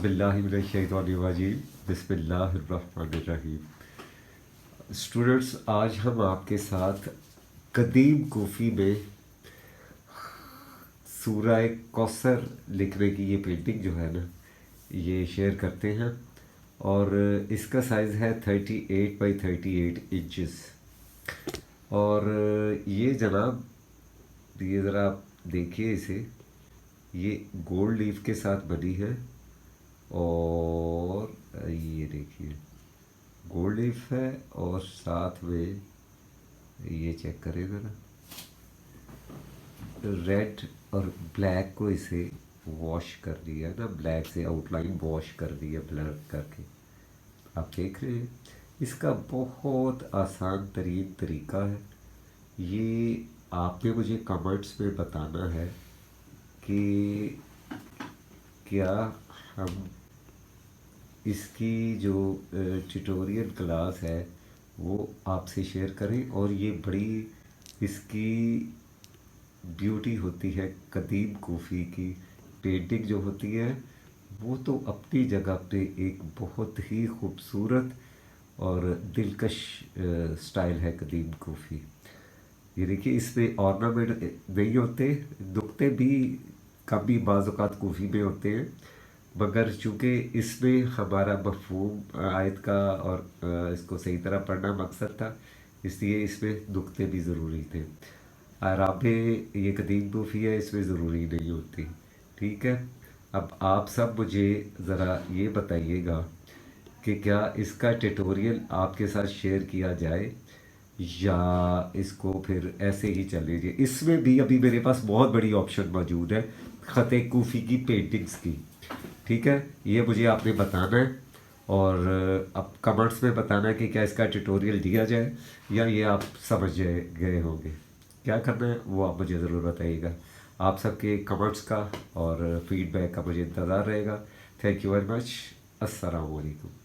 बिल्लाहि मिनश्शैतानिर्रजीम बिस्मिल्लाहिर्रहमानिर्रहीम। स्टूडेंट्स, आज हम आपके साथ कदीम कोफ़ी में सूरह कौसर लिखने की ये पेंटिंग जो है ना, ये शेयर करते हैं। और इसका साइज़ है 38 बाई 38 इंचज़। और ये जनाब, ये ज़रा आप देखिए इसे, ये गोल्ड लीफ के साथ बनी है। और ये देखिए गोल्ड लीफ है, और साथ में ये चेक करें ज़रा, रेड और ब्लैक को इसे वॉश कर दिया ना, ब्लैक से आउटलाइन वॉश कर दिया ब्लर करके। आप देख रहे हैं, इसका बहुत आसान तरीन तरीका है। ये आपने मुझे कमेंट्स में बताना है कि क्या हम इसकी जो ट्यूटोरियल क्लास है वो आपसे शेयर करें। और ये बड़ी इसकी ब्यूटी होती है, कदीम कोफ़ी की पेंटिंग जो होती है वो तो अपनी जगह पे एक बहुत ही खूबसूरत और दिलकश स्टाइल है कदीम कोफ़ी। ये देखिए, इसमें ऑर्नामेंट नहीं होते, नुक्ते भी कभी बाज़ औक़ात कोफ़ी में होते हैं, मगर चूँकि इसमें हमारा मफ़हूम आयत का और इसको सही तरह पढ़ना मकसद था, इसलिए इसमें नुक्ते भी ज़रूरी थे। आराबे ये कदीम कोफ़ी है, इसमें ज़रूरी नहीं होती। ठीक है, अब आप सब मुझे ज़रा ये बताइएगा कि क्या इसका ट्यूटोरियल आपके साथ शेयर किया जाए या इसको फिर ऐसे ही चल लीजिए। इसमें भी अभी मेरे पास बहुत बड़ी ऑप्शन मौजूद है ख़त कोफ़ी की पेंटिंग्स की। ठीक है, ये मुझे आपने बताना है, और अब कमेंट्स में बताना है कि क्या इसका ट्यूटोरियल दिया जाए या ये आप समझ गए होंगे। क्या करना है वो आप मुझे ज़रूर बताइएगा। आप सबके कमेंट्स का और फीडबैक का मुझे इंतज़ार रहेगा। Thank you very much. अस्सलाम वालेकुम।